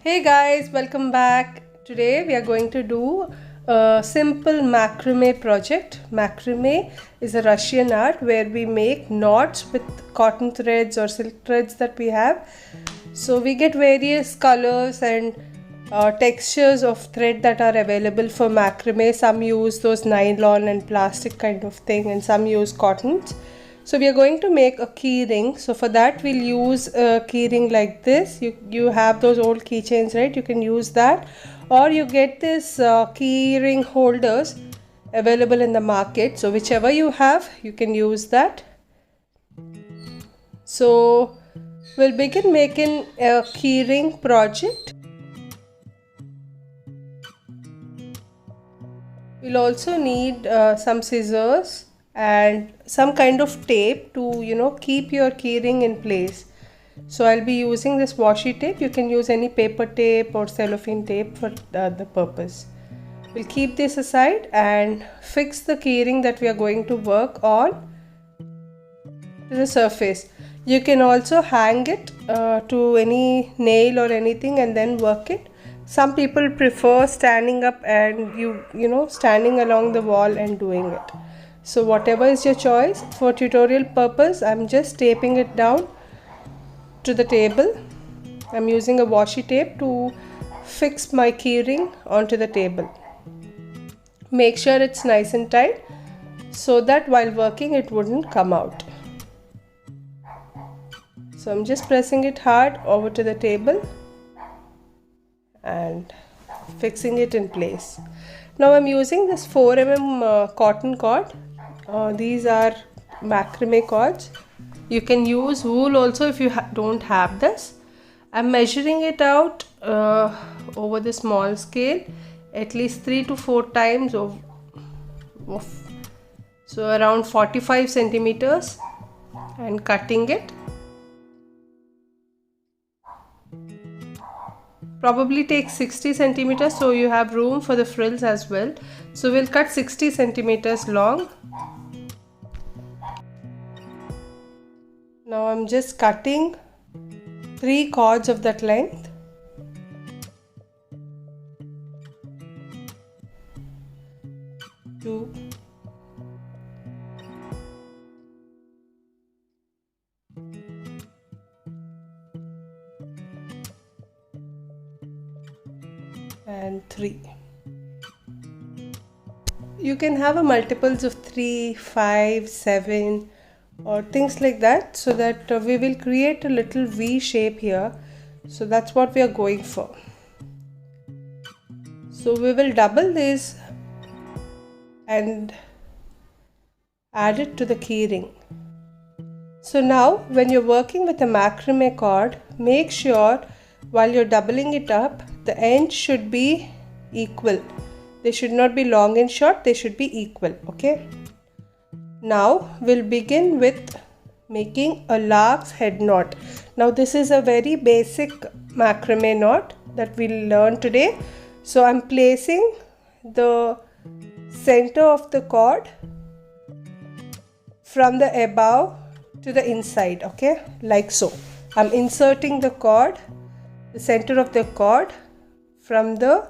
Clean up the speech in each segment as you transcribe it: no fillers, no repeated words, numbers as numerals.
Hey guys, welcome back. Today we are going to do a simple macrame project. Macrame is a Russian art where we make knots with cotton threads or silk threads that we have. So we get various colors and textures of thread that are available for macrame. Some use those nylon and plastic kind of thing, and some use cottons. So we are going to make a key ring. So for that we'll use a key ring like this. You have those old keychains, right? You can use that, or you get this key ring holders available in the market. So whichever you have, you can use that. So we'll begin making a key ring project. We'll also need some scissors and some kind of tape to keep your keyring in place. So I'll be using this washi tape. You can use any paper tape or cellophane tape for the purpose. We'll keep this aside and fix the keyring that we are going to work on to the surface. You can also hang it to any nail or anything and then work it. Some people prefer standing up and standing along the wall and doing it. So whatever is your choice. For tutorial purpose, I'm just taping it down to the table. I'm using a washi tape to fix my keyring onto the table. Make sure it's nice and tight so that while working it wouldn't come out. So I'm just pressing it hard over to the table and fixing it in place. Now I'm using this 4mm cotton cord. These are macrame cords. You can use wool also if you don't have this. I'm measuring it out over the small scale at least 3 to 4 times so around 45 centimeters, and cutting it. Probably takes 60 centimeters, so you have room for the frills as well. So we'll cut 60 centimeters long. Now I'm just cutting 3 cords of that length. Two. And 3. You can have a multiples of 3, 5, 7 or things like that, so that we will create a little V shape here. So that's what we are going for. So we will double this and add it to the key ring. So now when you're working with a macrame cord, make sure while you're doubling it up, the ends should be equal. They should not be long and short, they should be equal, okay? Now we'll begin with making a lark's head knot. Now this is a very basic macrame knot that we'll learn today. So I'm placing the center of the cord from the above to the inside, okay? Like so. I'm inserting the cord, the center of the cord from the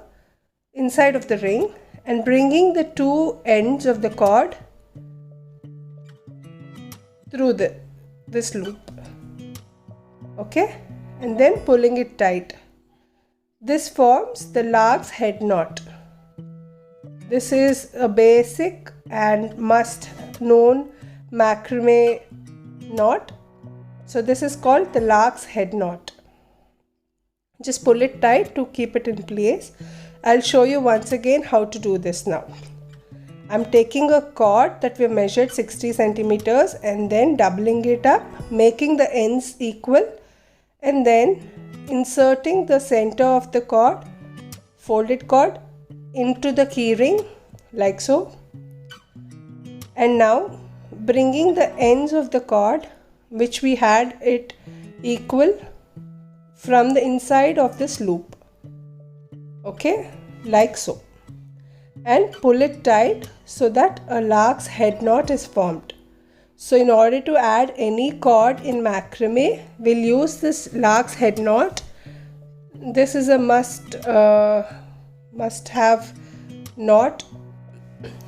inside of the ring, and bringing the two ends of the cord through this loop, okay, and then pulling it tight. This forms the lark's head knot. This is a basic and must known macrame knot. So this is called the lark's head knot. Just pull it tight to keep it in place. I'll show you once again how to do this now. I'm taking a cord that we measured 60 centimeters and then doubling it up, making the ends equal, and then inserting the center of the cord, folded cord, into the key ring like so. And now bringing the ends of the cord, which we had it equal, from the inside of this loop, okay, like so, and pull it tight so that a lark's head knot is formed. So in order to add any cord in macrame, we'll use this lark's head knot this is a must have knot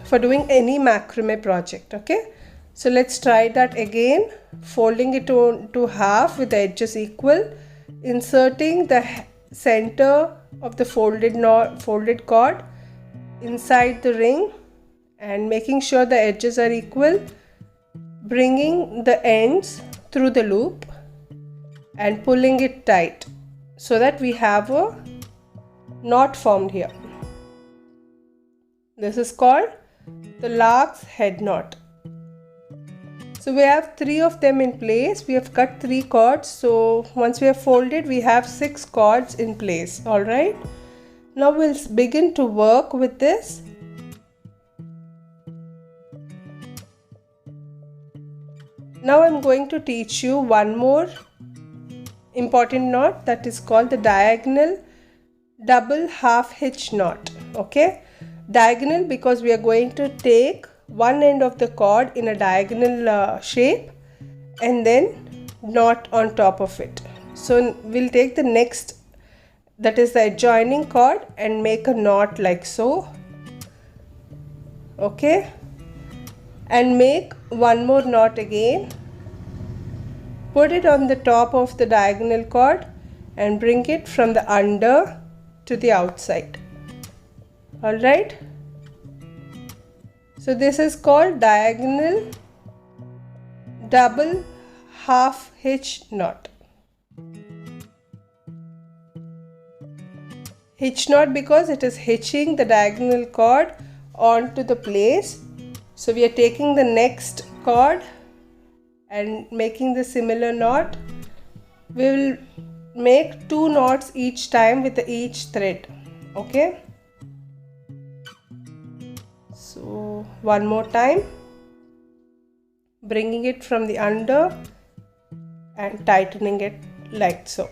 for doing any macrame project. Okay, so let's try that again. Folding it to half with the edges equal, inserting the center of the folded cord inside the ring and making sure the edges are equal, bringing the ends through the loop and pulling it tight so that we have a knot formed here. This is called the lark's head knot. So we have 3 of them in place. We have cut 3 cords. So once we have folded, we have 6 cords in place. Alright. Now we'll begin to work with this. Now I'm going to teach you one more important knot, that is called the diagonal double half hitch knot. Okay, diagonal because we are going to take one end of the cord in a diagonal shape and then knot on top of it. So we'll take the next, that is the adjoining cord, and make a knot like so. Okay, and make one more knot again. Put it on the top of the diagonal cord and bring it from the under to the outside. Alright. So this is called diagonal double half hitch knot. Hitch knot because it is hitching the diagonal cord onto the place. So we are taking the next cord and making the similar knot. We will make 2 knots each time with each thread. Okay, so one more time, bringing it from the under and tightening it like so.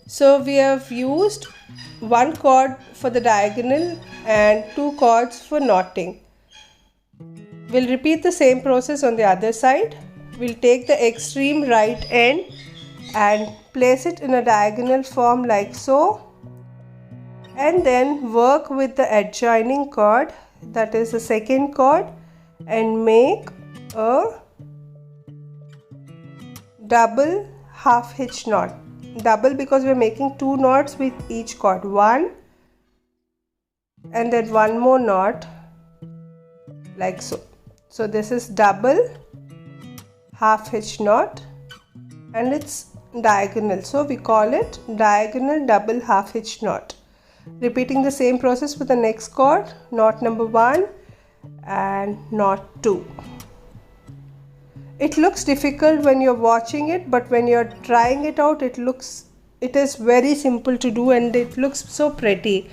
So we have used 1 cord for the diagonal and 2 cords for knotting. We'll repeat the same process on the other side. We'll take the extreme right end and place it in a diagonal form like so, and then work with the adjoining cord, that is the second cord, and make a double half hitch knot. Double because we're making 2 knots with each cord, 1 and then 1 more knot like so. So this is double half hitch knot and it's diagonal, so we call it diagonal double half hitch knot. Repeating the same process with the next cord, knot number 1 and knot 2. It looks difficult when you're watching it, but when you're trying it out, it is very simple to do and it looks so pretty.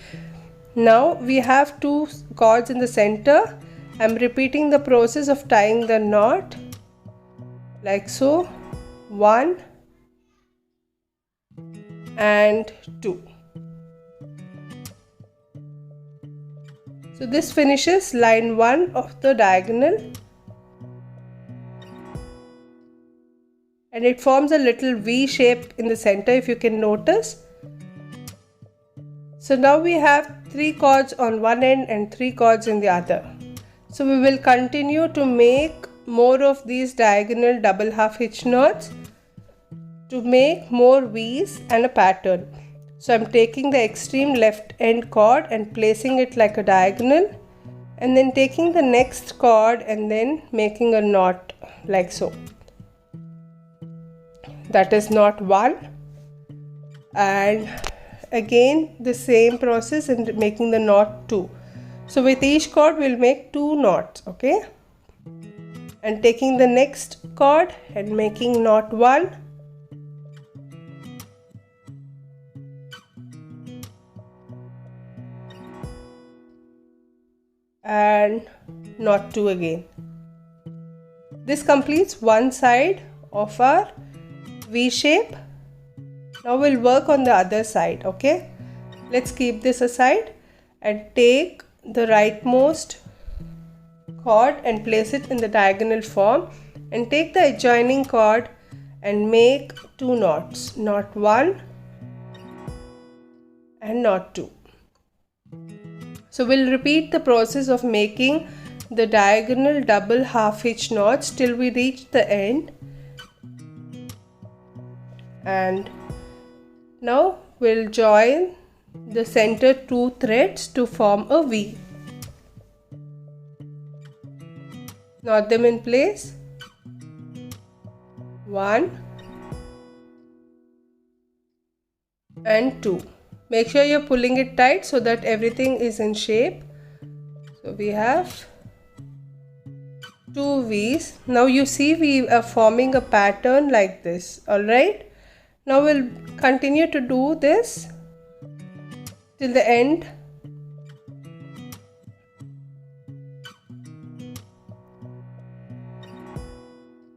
Now we have 2 cords in the center. I'm repeating the process of tying the knot like so, 1 and 2. So this finishes line 1 of the diagonal and it forms a little V shape in the center, if you can notice. So now we have 3 cords on one end and 3 cords in the other. So we will continue to make more of these diagonal double half hitch knots to make more V's and a pattern. So I'm taking the extreme left end cord and placing it like a diagonal, and then taking the next cord and then making a knot like so. That is knot 1, and again the same process in making the knot 2. So with each cord we'll make 2 knots, okay, and taking the next cord and making knot 1 and knot 2 again. This completes one side of our V shape. Now we'll work on the other side, okay. Let's keep this aside and take the rightmost cord and place it in the diagonal form, and take the adjoining cord and make 2 knots, knot 1 and knot 2. So we'll repeat the process of making the diagonal double half hitch knots till we reach the end. And now we'll join the center 2 threads to form a V. Knot them in place. 1 and 2. Make sure you're pulling it tight so that everything is in shape. So we have 2 V's. Now you see we are forming a pattern like this. Alright. Now we'll continue to do this till the end.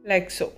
Like so.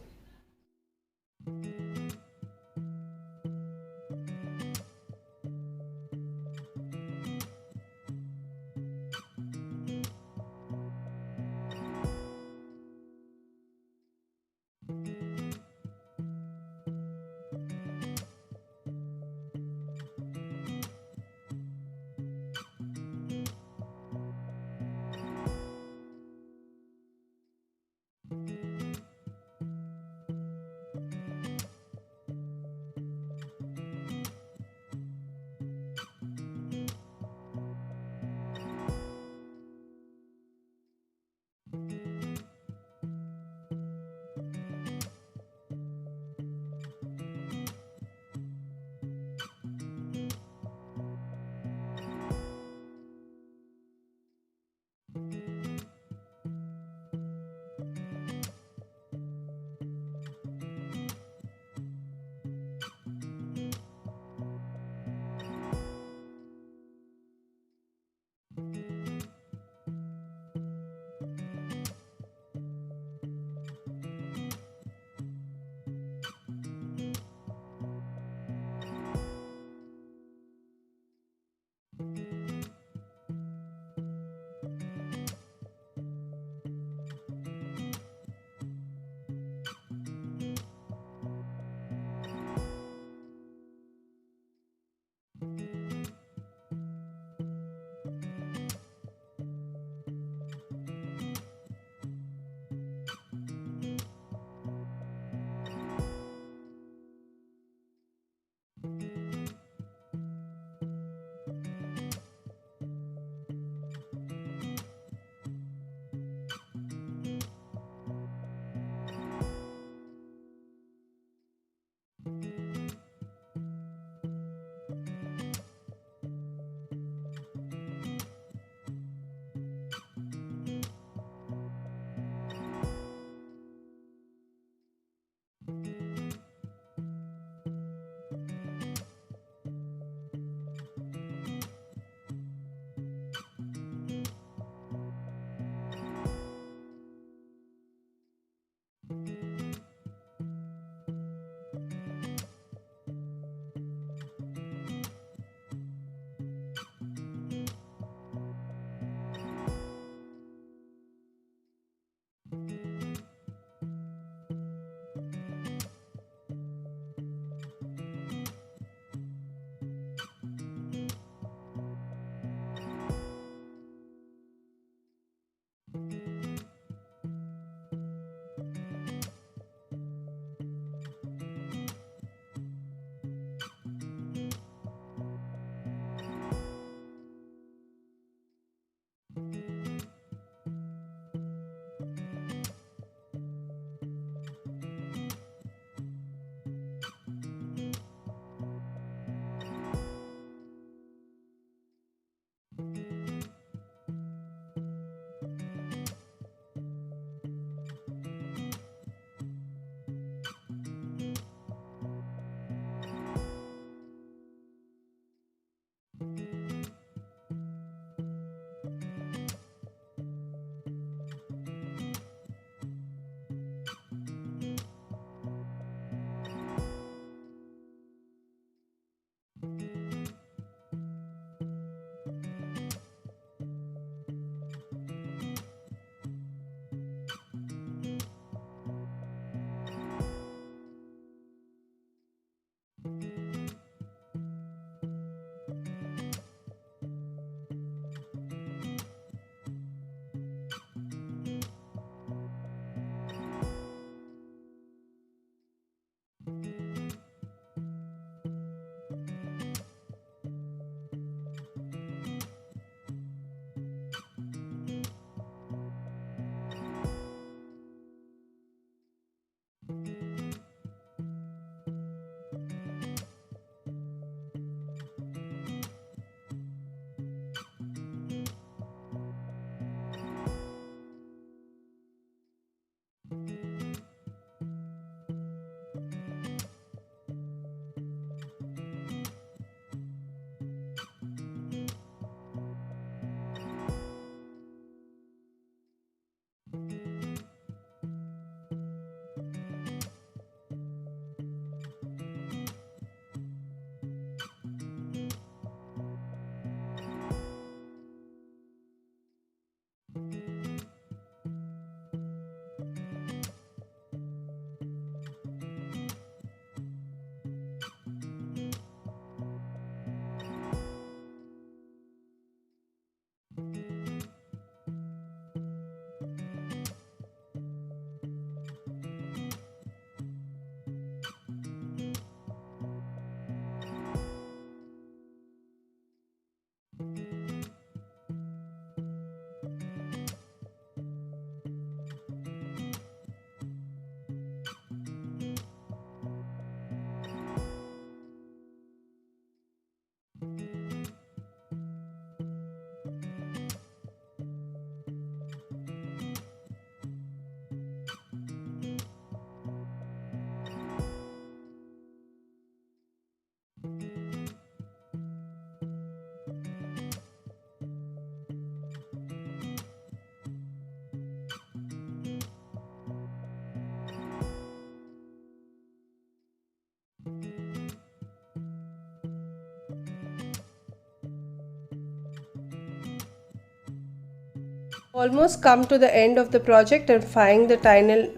Almost come to the end of the project and find the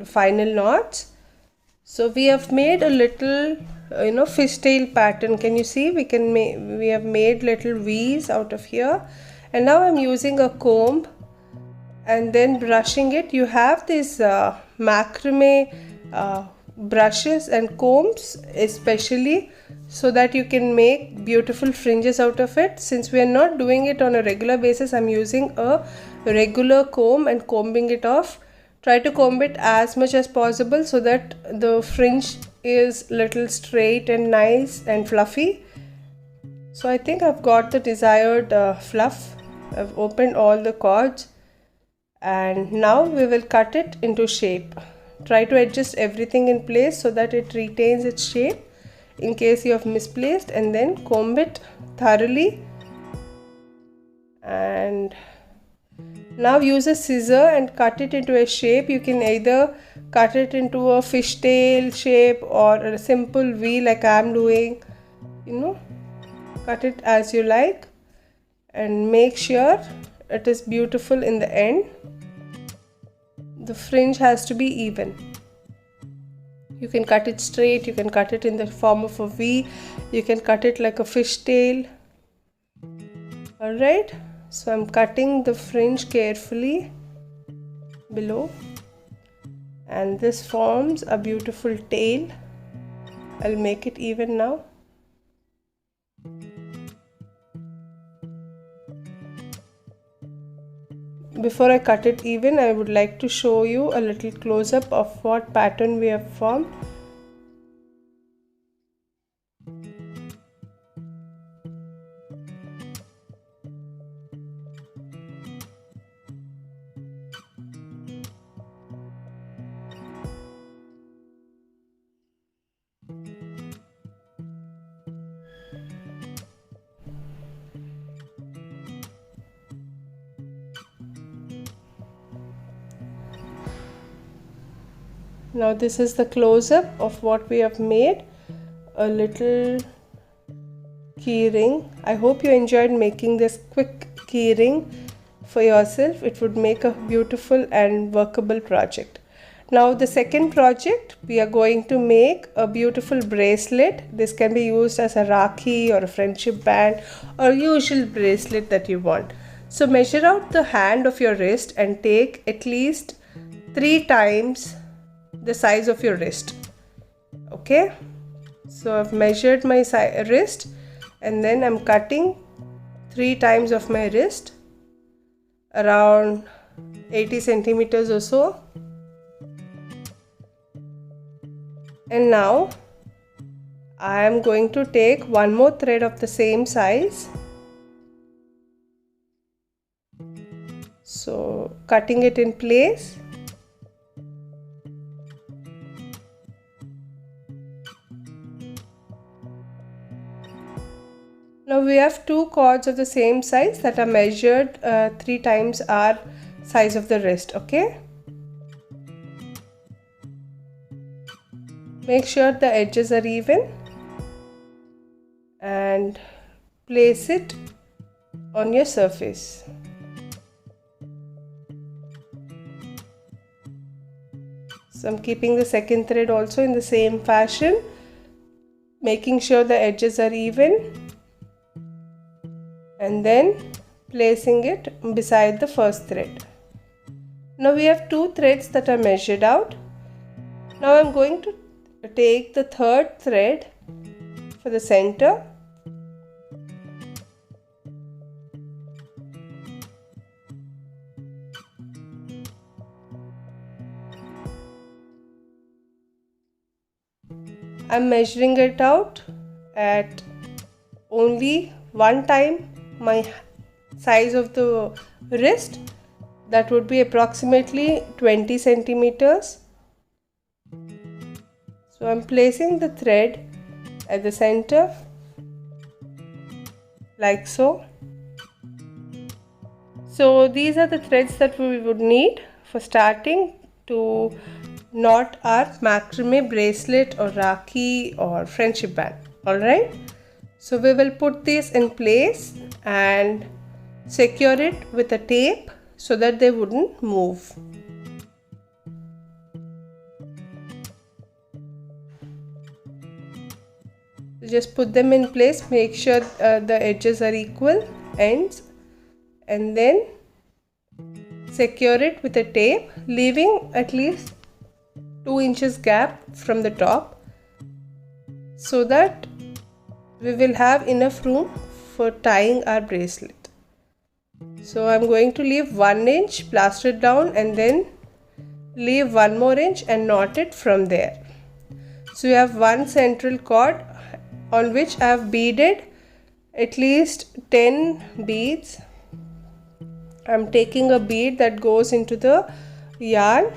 final knots. So we have made a little fishtail pattern. Can you see? We have made little V's out of here, and now I'm using a comb and then brushing it. You have these macrame brushes and combs especially, so that you can make beautiful fringes out of it. Since we are not doing it on a regular basis, I'm using a regular comb and combing it off. Try to comb it as much as possible so that the fringe is little straight and nice and fluffy. So I think I've got the desired fluff. I've opened all the cords, and now we will cut it into shape. Try to adjust everything in place so that it retains its shape in case you have misplaced, and then comb it thoroughly. And now use a scissor and cut it into a shape. You can either cut it into a fishtail shape or a simple V like I am doing. Cut it as you like, and make sure it is beautiful in the end. The fringe has to be even. You can cut it straight, you can cut it in the form of a V, you can cut it like a fishtail. Alright, so I'm cutting the fringe carefully below, and this forms a beautiful tail. I'll make it even now. Before I cut it even, I would like to show you a little close-up of what pattern we have formed. Now this is the close-up of what we have made, a little key ring. I hope you enjoyed making this quick key ring for yourself. It would make a beautiful and workable project. Now the second project, we are going to make a beautiful bracelet. This can be used as a rakhi or a friendship band or usual bracelet that you want. So measure out the hand of your wrist and take at least 3 times the size of your wrist. Okay, so I've measured my wrist, and then I'm cutting 3 times of my wrist, around 80 centimeters or so. And now I am going to take one more thread of the same size, so cutting it in place. Now we have 2 cords of the same size that are measured 3 times our size of the wrist. Okay, make sure the edges are even and place it on your surface. So I'm keeping the second thread also in the same fashion, making sure the edges are even, and then placing it beside the first thread. Now we have 2 threads that are measured out. Now I'm going to take the third thread for the center, I'm measuring it out at only 1 time my size of the wrist. That would be approximately 20 centimeters. So I'm placing the thread at the center like so. So these are the threads that we would need for starting to knot our macrame bracelet or rakhi or friendship band. Alright, so we will put this in place and secure it with a tape so that they wouldn't move. Just put them in place, make sure the edges are equal ends, and then secure it with a tape, leaving at least 2 inches gap from the top so that we will have enough room for tying our bracelet. So I'm going to leave 1 inch, plaster it down, and then leave 1 more inch and knot it from there. So you have one central cord on which I have beaded at least 10 beads. I'm taking a bead that goes into the yarn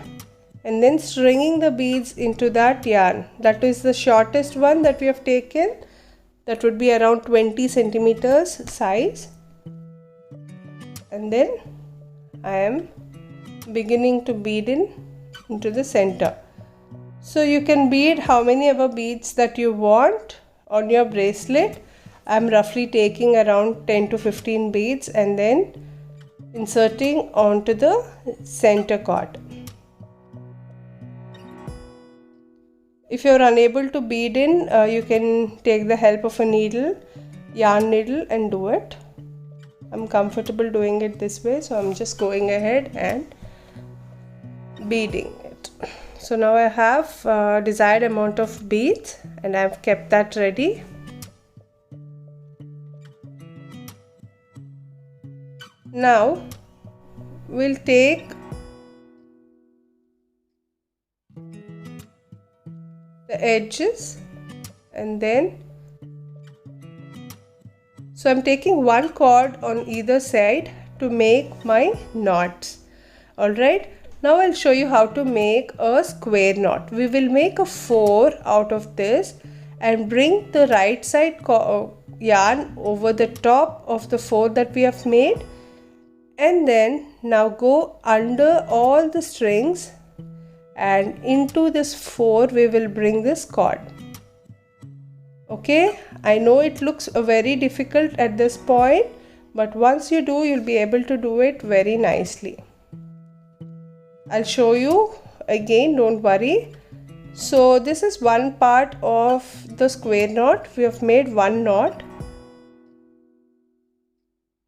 and then stringing the beads into that yarn. That is the shortest one that we have taken. That would be around 20 centimeters size. And then I am beginning to bead into the center. So you can bead how many ever beads that you want on your bracelet. I'm roughly taking around 10 to 15 beads and then inserting onto the center cord. If you are unable to bead in, you can take the help of a needle, yarn needle, and do it. I'm comfortable doing it this way, so I'm just going ahead and beading it. So now I have desired amount of beads and I've kept that ready. Now we'll take the edges and then so I'm taking one cord on either side to make my knots. Alright, now I'll show you how to make a square knot. We will make a 4 out of this and bring the right side yarn over the top of the 4 that we have made, and then now go under all the strings and into this 4 we will bring this cord. Okay, I know it looks very difficult at this point, but once you do, you'll be able to do it very nicely. I'll show you again, don't worry. So this is one part of the square knot. We have made one knot.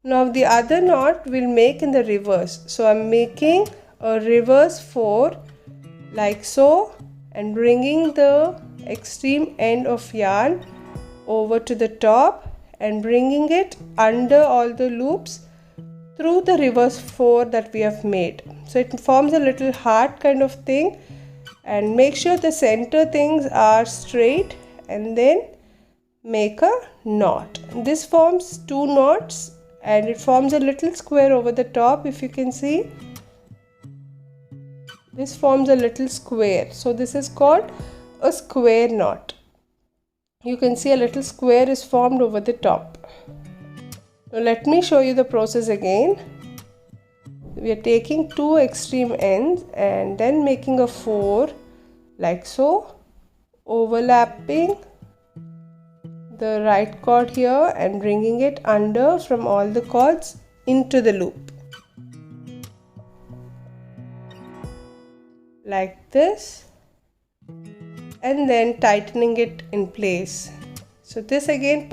Now the other knot we'll make in the reverse. So I'm making a reverse 4 like so and bringing the extreme end of yarn over to the top and bringing it under all the loops through the reverse 4 that we have made. So it forms a little heart kind of thing, and make sure the center things are straight and then make a knot. This forms 2 knots and it forms a little square over the top. If you can see, this forms a little square. So this is called a square knot. You can see a little square is formed over the top. Now let me show you the process again. We are taking 2 extreme ends and then making a 4 like so, overlapping the right cord here and bringing it under from all the cords into the loop like this, and then tightening it in place. So this again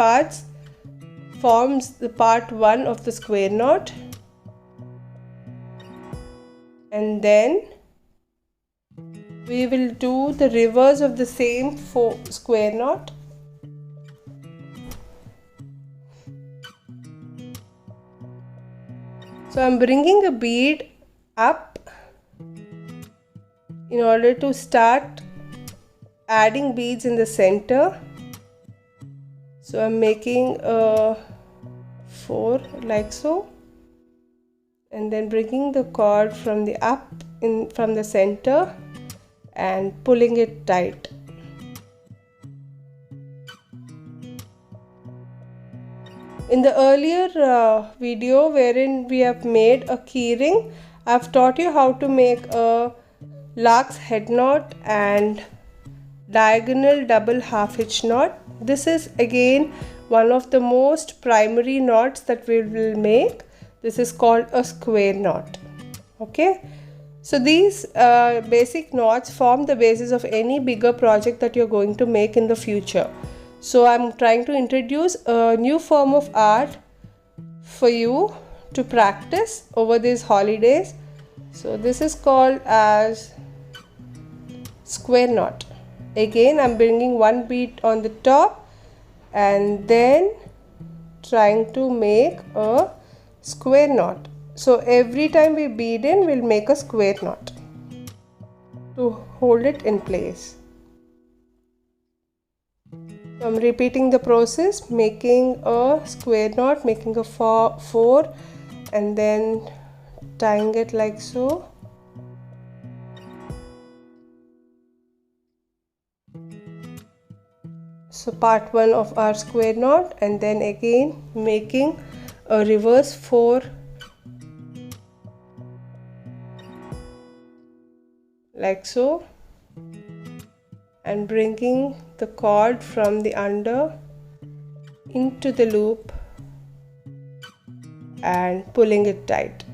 forms the part 1 of the square knot, and then we will do the reverse of the same square knot. So I'm bringing a bead up in order to start adding beads in the center. So I'm making a 4 like so, and then bringing the cord from the from the center and pulling it tight. In the earlier video wherein we have made a keyring, I've taught you how to make a lark's head knot and diagonal double half hitch knot. This is again one of the most primary knots that we will make. This is called a square knot. Okay, so these basic knots form the basis of any bigger project that you're going to make in the future. So I'm trying to introduce a new form of art for you to practice over these holidays. So this is called as square knot. Again, I'm bringing one bead on the top and then trying to make a square knot. So every time we bead in, we'll make a square knot to hold it in place. So I'm repeating the process, making a square knot, making a four and then tying it like so. So part 1 of our square knot, and then again making a reverse 4 like so, and bringing the cord from the under into the loop and pulling it tight.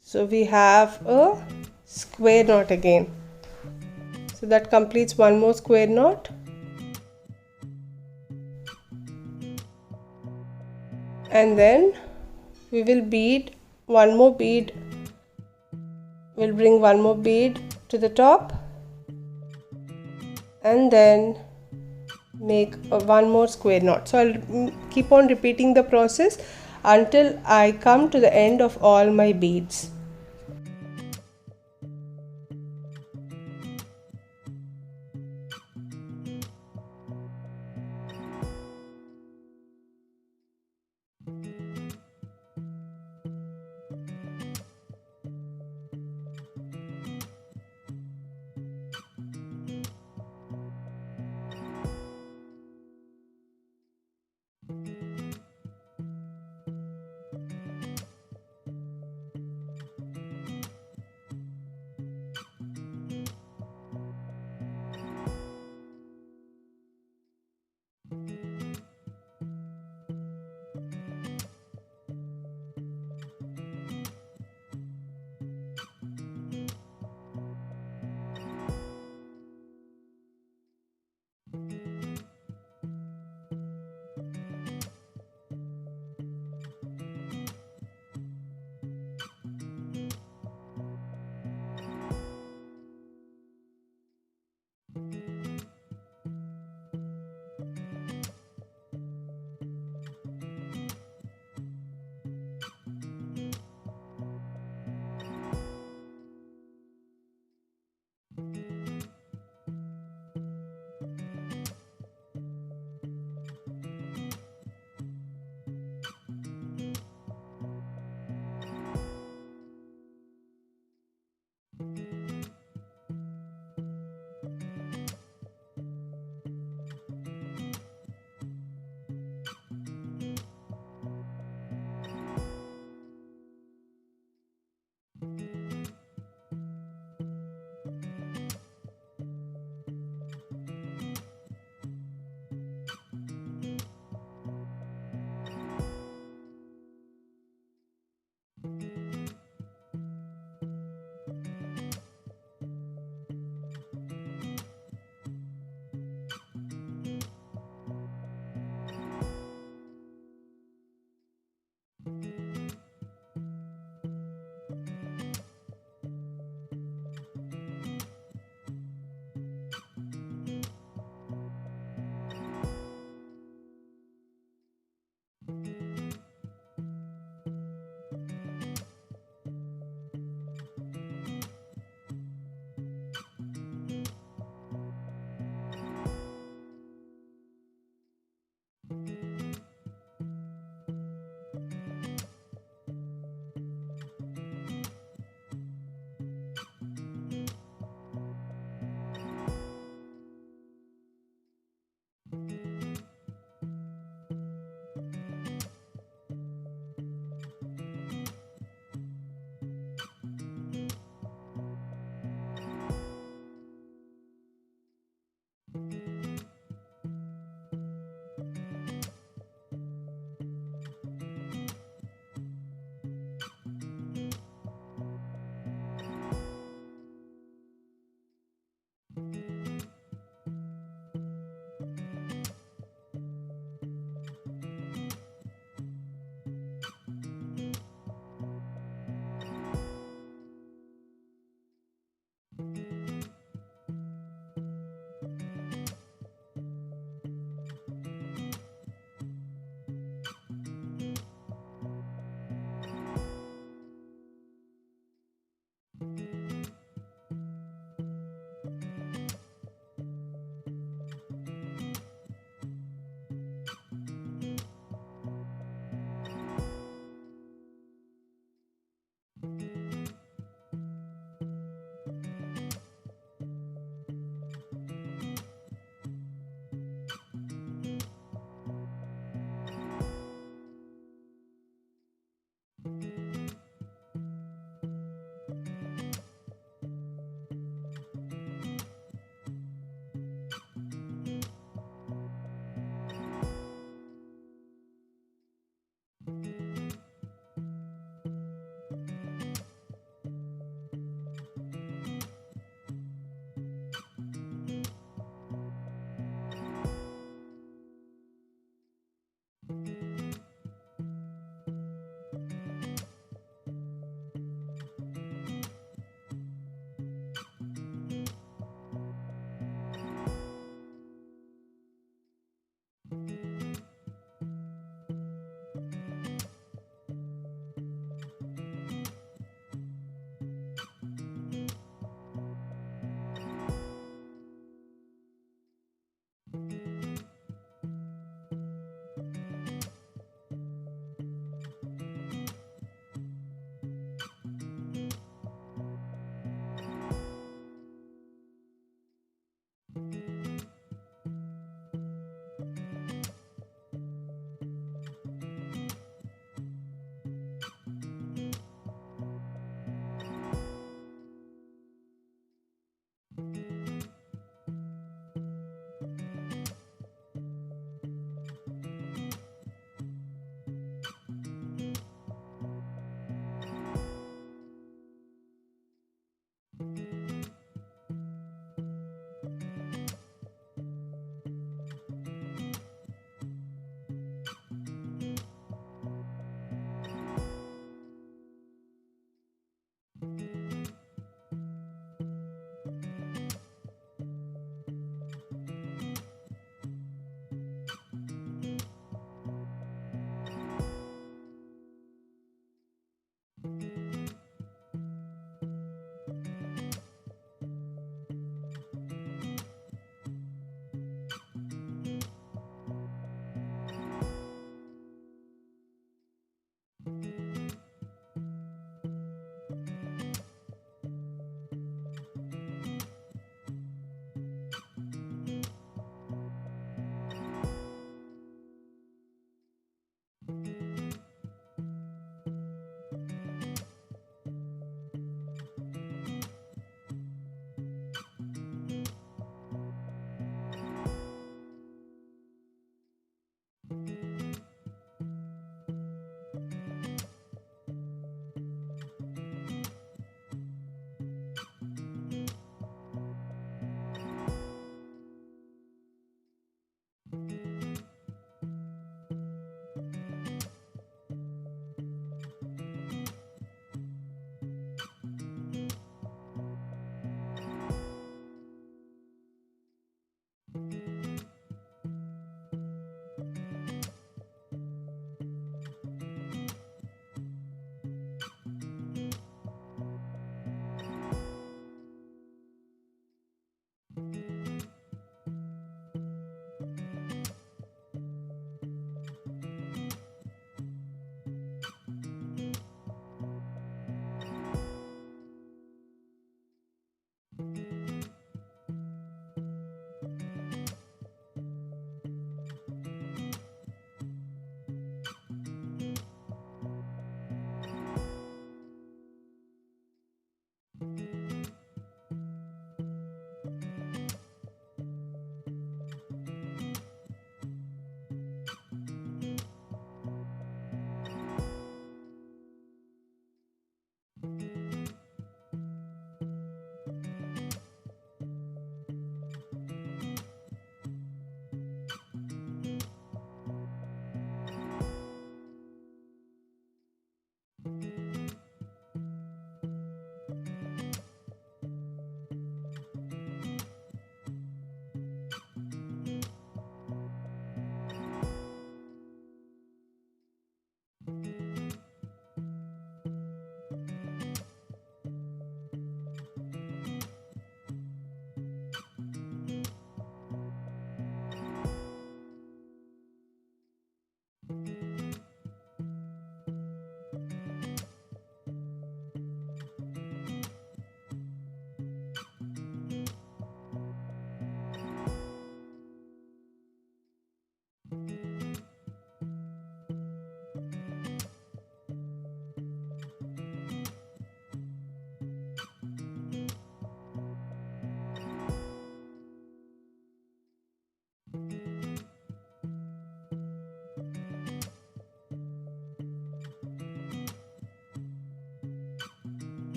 So we have a square knot again. So that completes one more square knot. And then we will bead one more bead. We'll bring one more bead to the top and then make one more square knot. So I'll keep on repeating the process until I come to the end of all my beads.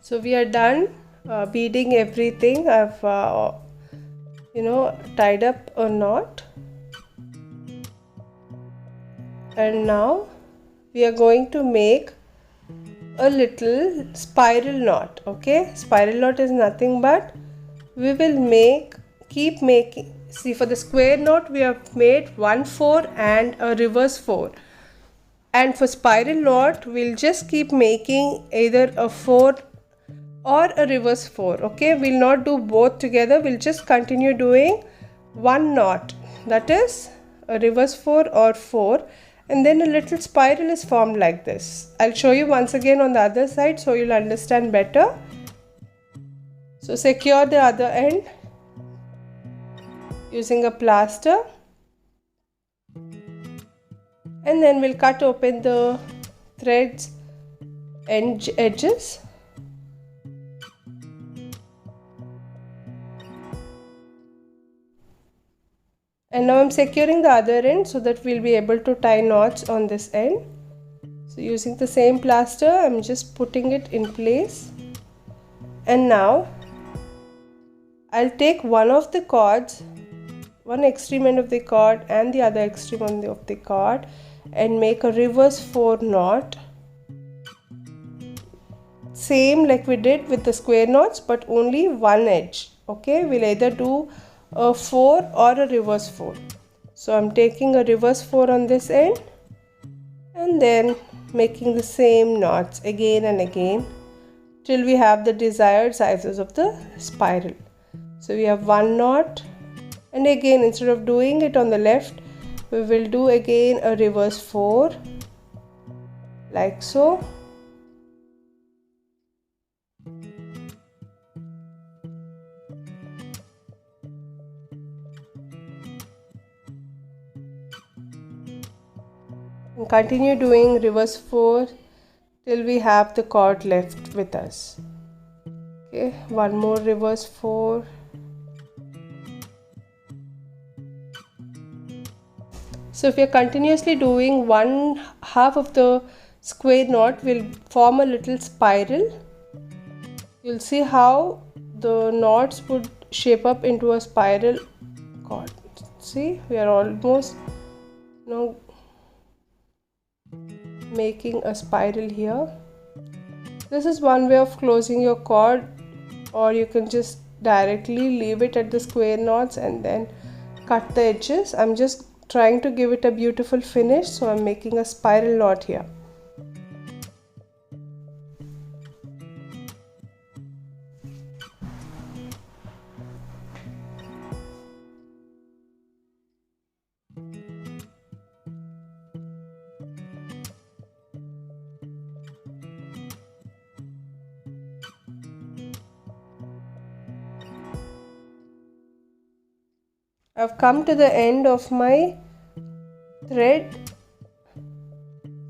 So we are done beading everything. I've tied up a knot, and now we are going to make a little spiral knot. Okay, spiral knot is nothing but we will keep making. See, for the square knot we have made 1 4 and a reverse 4, and for spiral knot we'll just keep making either a 4 or a reverse 4. Okay, we'll not do both together, we'll just continue doing one knot, that is a reverse 4 or 4, and then a little spiral is formed like this. I'll show you once again on the other side so you'll understand better. So secure the other end using a plaster, and then we'll cut open the threads and edges. And now I'm securing the other end so that we'll be able to tie knots on this end. So using the same plaster, I'm just putting it in place. And now I'll take one of the cords, one extreme end of the cord and the other extreme end of the cord, and make a reverse 4 knot. Same like we did with the square knots, but only one edge. Okay, we'll either do a 4 or a reverse 4. So I'm taking a reverse 4 on this end and then making the same knots again and again till we have the desired sizes of the spiral. So we have one knot, and again instead of doing it on the left, we will do again a reverse 4 like so. And continue doing reverse 4 till we have the cord left with us. Okay, one more reverse 4. So if we are continuously doing, one half of the square knot will form a little spiral. You'll see how the knots would shape up into a spiral cord. See, we are almost making a spiral here. This is one way of closing your cord, or you can just directly leave it at the square knots and then cut the edges. I'm just trying to give it a beautiful finish, so I'm making a spiral knot here. I've come to the end of my thread,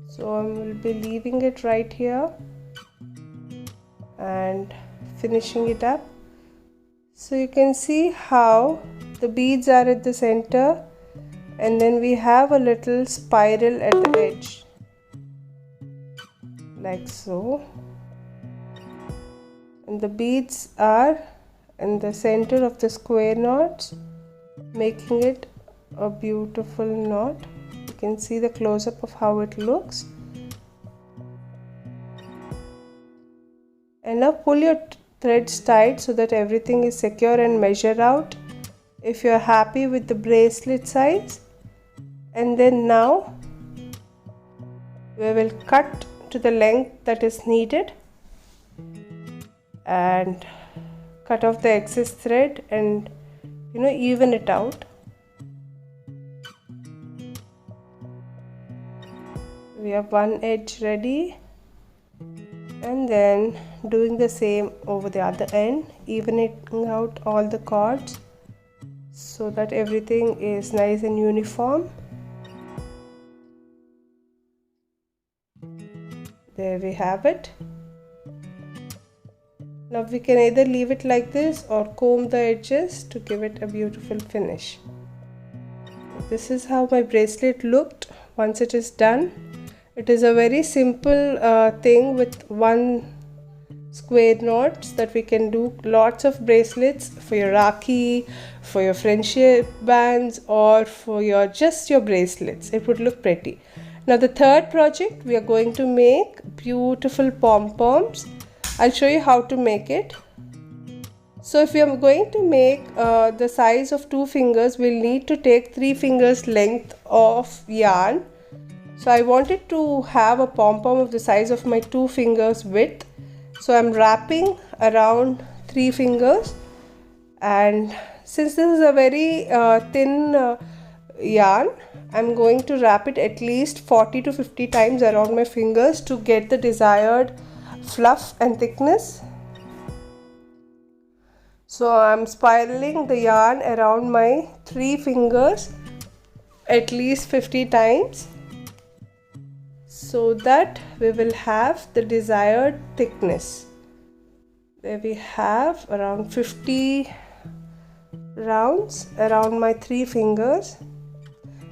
so I will be leaving it right here and finishing it up. So you can see how the beads are at the center, and then we have a little spiral at the edge, like so, and the beads are in the center of the square knots, making it a beautiful knot. You can see the close-up of how it looks. And now pull your threads tight so that everything is secure, and measure out if you are happy with the bracelet size. And then now we will cut to the length that is needed and cut off the excess thread and even it out. We have one edge ready, and then doing the same over the other end, evening out all the cords so that everything is nice and uniform. There we have it. Now we can either leave it like this or comb the edges to give it a beautiful finish. This is how my bracelet looked once it is done. It is a very simple thing with one square knots that we can do lots of bracelets for your Rakhi, for your friendship bands, or for just your bracelets. It would look pretty. Now the third project, we are going to make beautiful pom-poms. I'll show you how to make it. So if we are going to make the size of 2 fingers, we'll need to take 3 fingers length of yarn. So I wanted to have a pom-pom of the size of my 2 fingers width. So I'm wrapping around 3 fingers, and since this is a very thin yarn, I'm going to wrap it at least 40 to 50 times around my fingers to get the desired fluff and thickness. So I'm spiraling the yarn around my 3 fingers at least 50 times so that we will have the desired thickness. There we have around 50 rounds around my 3 fingers.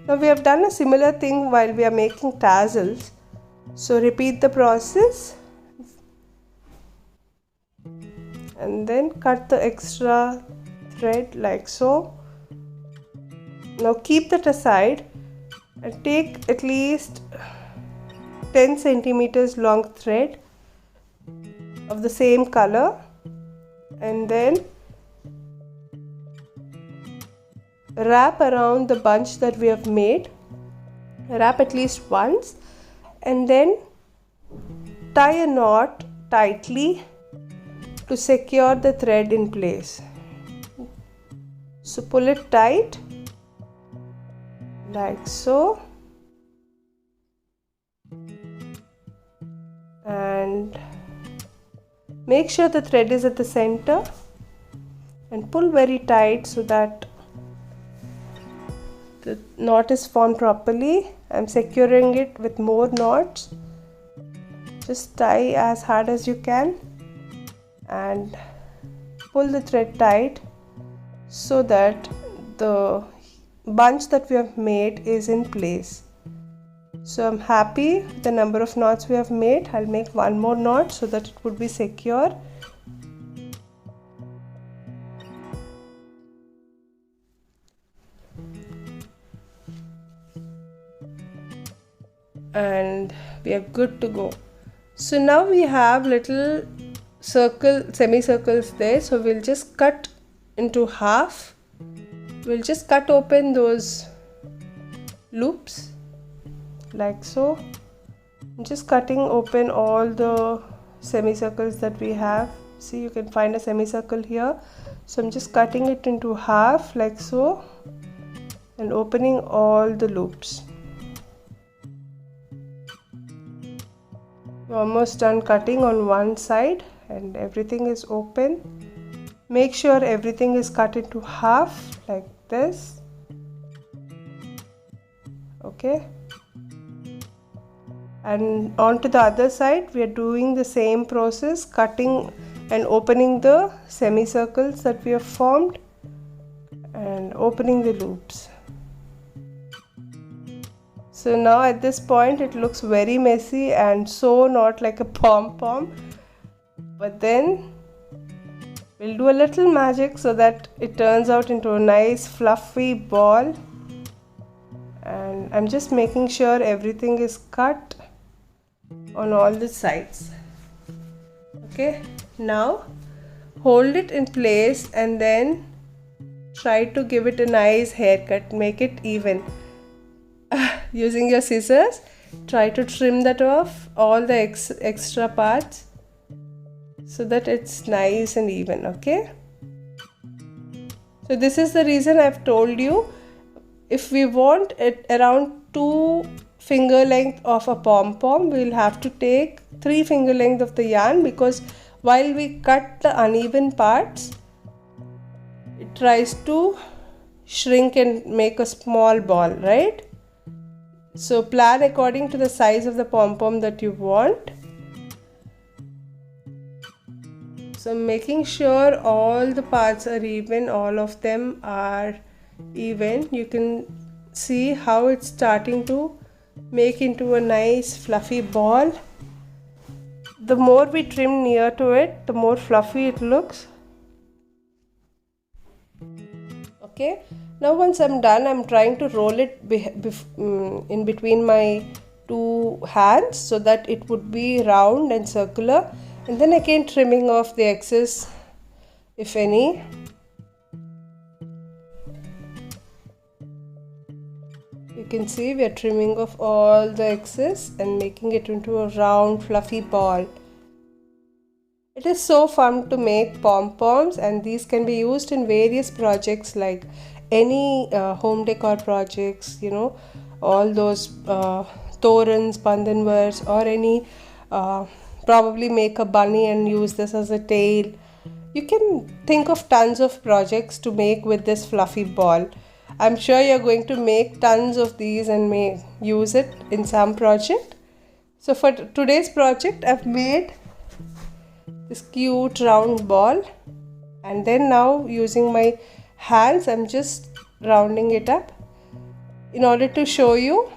Now we have done a similar thing while we are making tassels. So repeat the process and then cut the extra thread like so. Now keep that aside and take at least 10 centimeters long thread of the same color, and then wrap around the bunch that we have made. Wrap at least once and then tie a knot tightly to secure the thread in place. So pull it tight like so, and make sure the thread is at the center and pull very tight so that the knot is formed properly. I'm securing it with more knots. Just tie as hard as you can and pull the thread tight so that the bunch that we have made is in place. So I'm happy with the number of knots we have made. I'll make one more knot so that it would be secure. And we are good to go. So now we have little semicircles there, so we'll just cut into half. We'll just cut open those loops like so. I'm just cutting open all the semicircles that we have. See, you can find a semicircle here, so I'm just cutting it into half like so and opening all the loops. We're almost done cutting on one side and everything is open. Make sure everything is cut into half like this. Okay. And on to the other side, we are doing the same process, cutting and opening the semicircles that we have formed and opening the loops. So now at this point it looks very messy and so not like a pom-pom, but then we'll do a little magic so that it turns out into a nice fluffy ball. And I'm just making sure everything is cut on all the sides. Okay, now hold it in place and then try to give it a nice haircut, make it even. Using your scissors, try to trim that off, all the extra parts, so that it's nice and even. Okay, so this is the reason I've told you, if we want it around 2 finger length of a pom-pom, we'll have to take 3 finger length of the yarn, because while we cut the uneven parts, it tries to shrink and make a small ball, right? So plan according to the size of the pom-pom that you want. So making sure all the parts are even, all of them are even. You can see how it's starting to make into a nice fluffy ball. The more we trim near to it, the more fluffy it looks. Okay. Now once I'm done, I'm trying to roll it in between my 2 hands so that it would be round and circular, and then again trimming off the excess if any. You can see we are trimming off all the excess and making it into a round fluffy ball. It is so fun to make pom-poms, and these can be used in various projects like any home decor projects, you know, all those torans, pandanvars, or any probably make a bunny and use this as a tail. You can think of tons of projects to make with this fluffy ball. I'm sure you're going to make tons of these and may use it in some project. So for today's project, I've made this cute round ball, and then now using my hands, I'm just rounding it up in order to show you.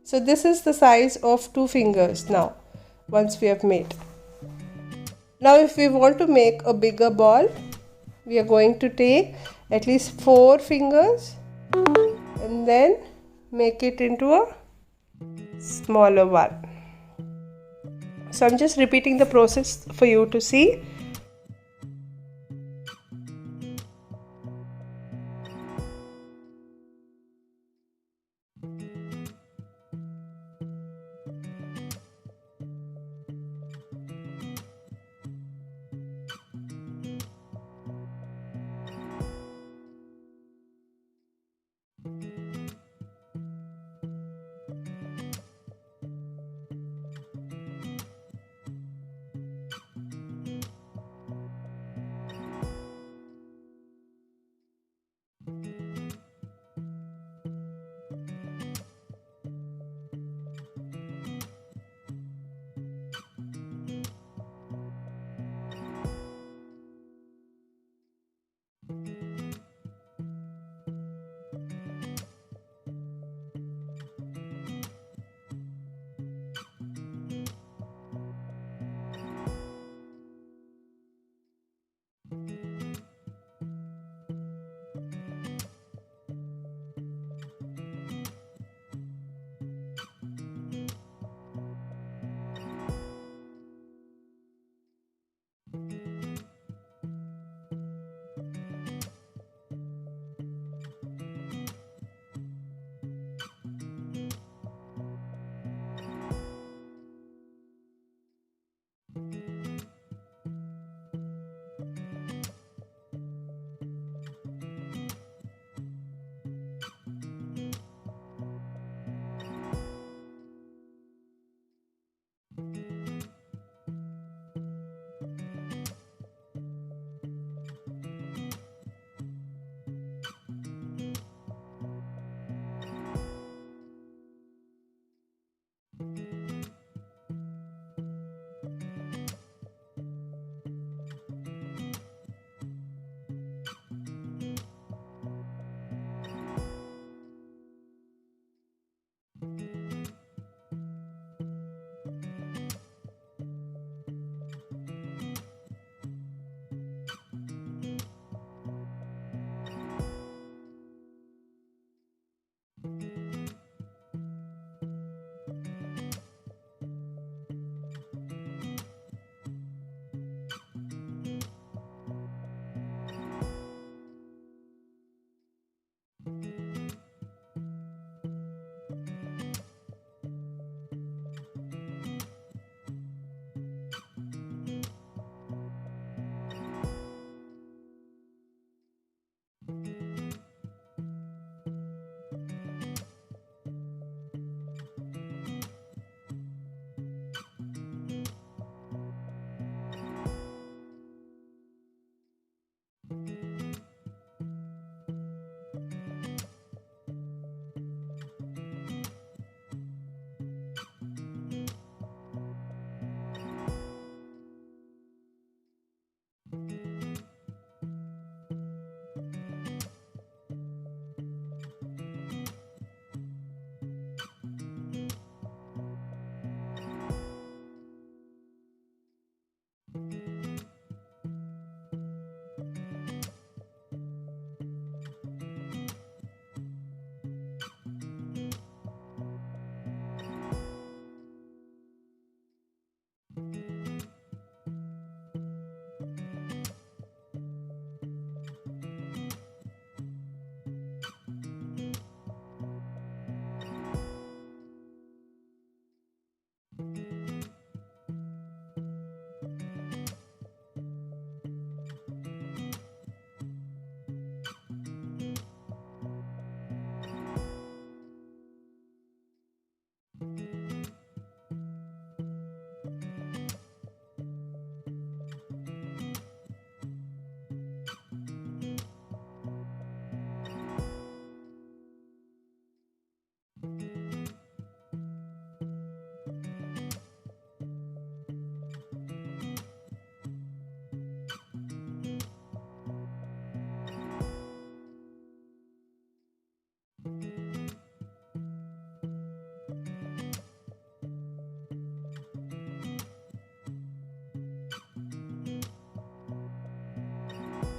So this is the size of 2 fingers now, once we have made. Now if we want to make a bigger ball, we are going to take at least 4 fingers and then make it into a smaller one. So I'm just repeating the process for you to see.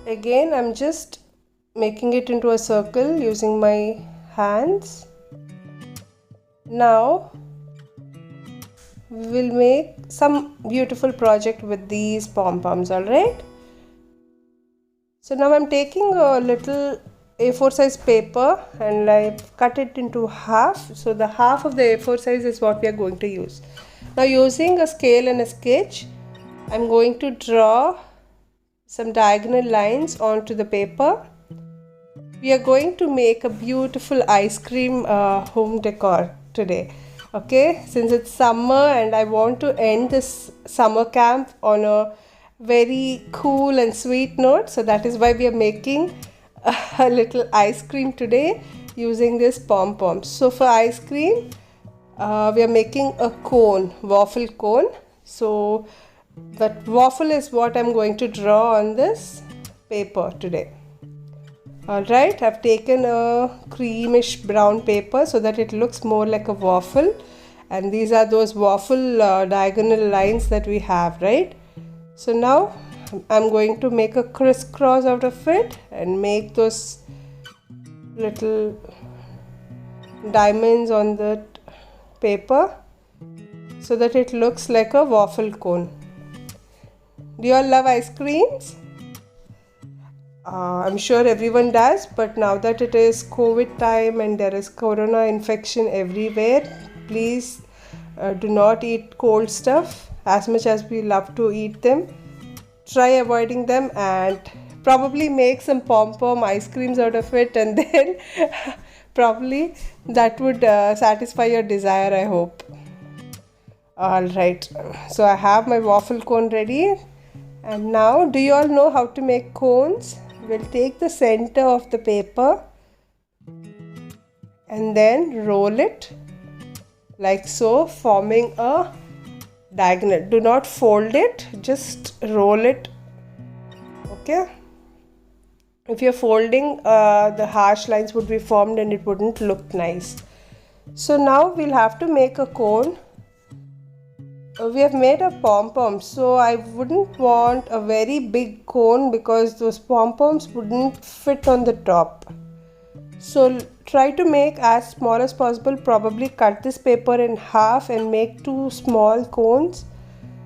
Again, I'm just making it into a circle using my hands. Now we will make some beautiful project with these pom-poms, alright? So now I'm taking a little A4 size paper and I've cut it into half. So the half of the A4 size is what we are going to use. Now using a scale and a sketch, I'm going to draw some diagonal lines onto the paper. We are going to make a beautiful ice cream home decor today. Okay, since it's summer and I want to end this summer camp on a very cool and sweet note, so that is why we are making a little ice cream today using this pom-poms. So for ice cream, we are making a cone, waffle cone. So that waffle is what I'm going to draw on this paper today. Alright, I've taken a creamish brown paper so that it looks more like a waffle, and these are those waffle diagonal lines that we have, right? So now I'm going to make a crisscross out of it and make those little diamonds on the paper so that it looks like a waffle cone. Do you all love ice creams? I'm sure everyone does, but now that it is COVID time and there is corona infection everywhere, please do not eat cold stuff as much as we love to eat them. Try avoiding them and probably make some pom-pom ice creams out of it, and then probably that would satisfy your desire, I hope. Alright, so I have my waffle cone ready. And now, do you all know how to make cones? We'll take the center of the paper and then roll it like so, forming a diagonal. Do not fold it, just roll it. Okay. If you're folding, the harsh lines would be formed and it wouldn't look nice. So now we'll have to make a cone. We have made a pom-pom, so I wouldn't want a very big cone because those pom-poms wouldn't fit on the top. So try to make as small as possible. Probably cut this paper in half and make 2 small cones.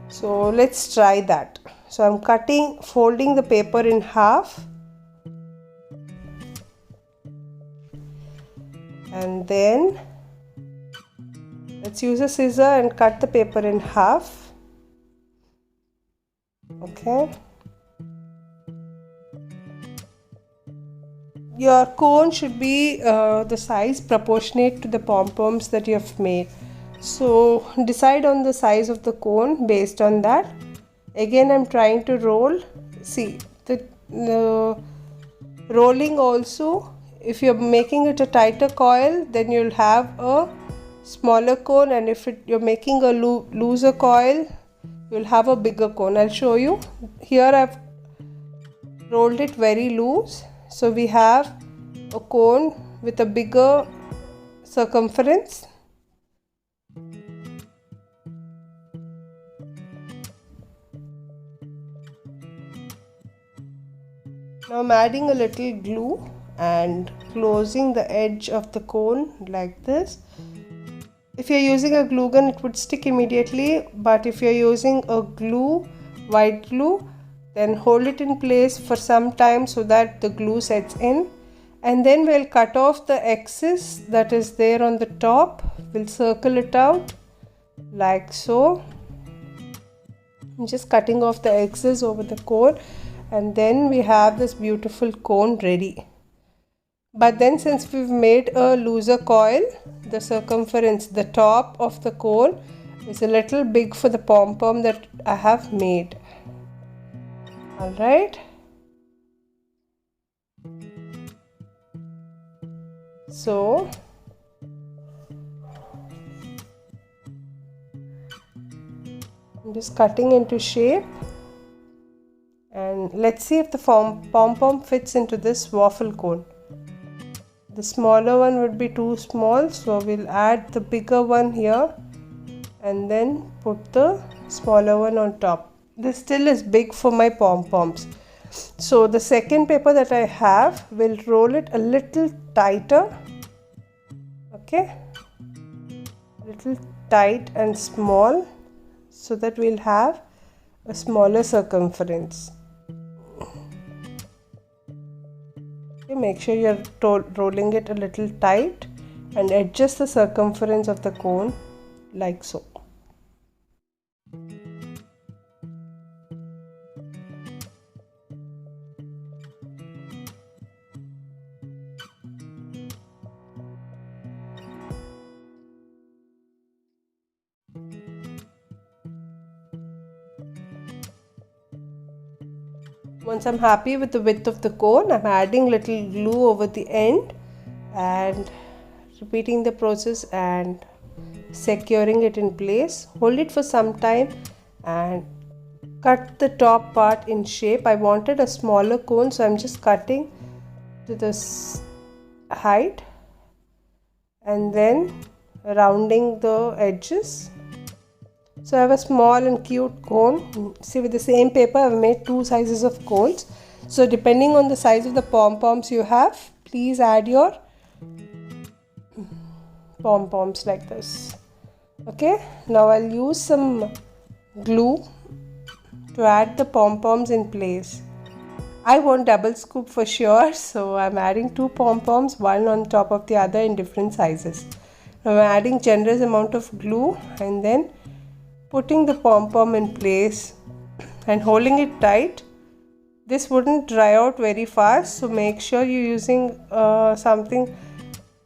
So let's try that. So I'm folding the paper in half. And then let's use a scissor and cut the paper in half. Okay. Your cone should be the size proportionate to the pom-poms that you have made. So decide on the size of the cone based on that. Again, I'm trying to roll. See, the rolling also, if you're making it a tighter coil, then you'll have a smaller cone, and if you're making a looser coil, you'll have a bigger cone. I'll show you. Here I've rolled it very loose, so we have a cone with a bigger circumference. Now I'm adding a little glue and closing the edge of the cone like this. If you're using a glue gun, it would stick immediately, but if you're using a white glue, then hold it in place for some time so that the glue sets in. And then we'll cut off the excess that is there on the top. We'll circle it out like so. I'm just cutting off the excess over the cone, and then we have this beautiful cone ready. But then since we've made a looser coil, the circumference, the top of the cone is a little big for the pom-pom that I have made. Alright. So I'm just cutting into shape, and let's see if the pom-pom fits into this waffle cone. The smaller one would be too small, so we'll add the bigger one here and then put the smaller one on top. This still is big for my pom-poms. So the second paper that I have, will roll it a little tighter. Okay, little tight and small, so that we'll have a smaller circumference. Okay, make sure you're rolling it a little tight and adjust the circumference of the cone like so. Once I'm happy with the width of the cone, I'm adding little glue over the end and repeating the process and securing it in place. Hold it for some time and cut the top part in shape. I wanted a smaller cone, so I'm just cutting to this height and then rounding the edges. So I have a small and cute cone. See, with the same paper I've made two sizes of cones. So depending on the size of the pom-poms you have, please add your pom-poms like this. Okay, now I'll use some glue to add the pom-poms in place. I want double scoop for sure, so I'm adding two pom-poms, one on top of the other in different sizes. Now I'm adding generous amount of glue and then putting the pom-pom in place and holding it tight. This wouldn't dry out very fast, so make sure you're using something,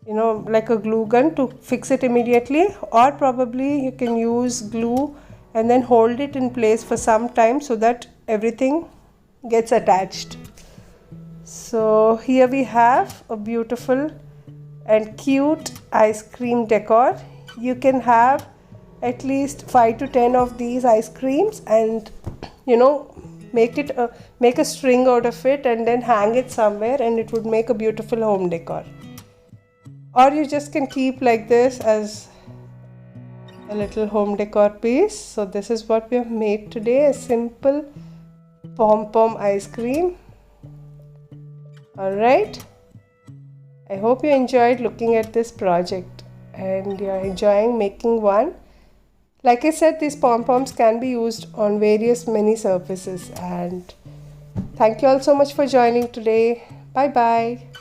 like a glue gun to fix it immediately, or probably you can use glue and then hold it in place for some time so that everything gets attached. So here we have a beautiful and cute ice cream decor. You can have at least 5 to 10 of these ice creams and make a string out of it and then hang it somewhere, and it would make a beautiful home decor. Or you just can keep like this as a little home decor piece. So this is what we have made today, a simple pom-pom ice cream. Alright, I hope you enjoyed looking at this project and you're enjoying making one. Like I said, these pom-poms can be used on many surfaces, and thank you all so much for joining today. Bye bye.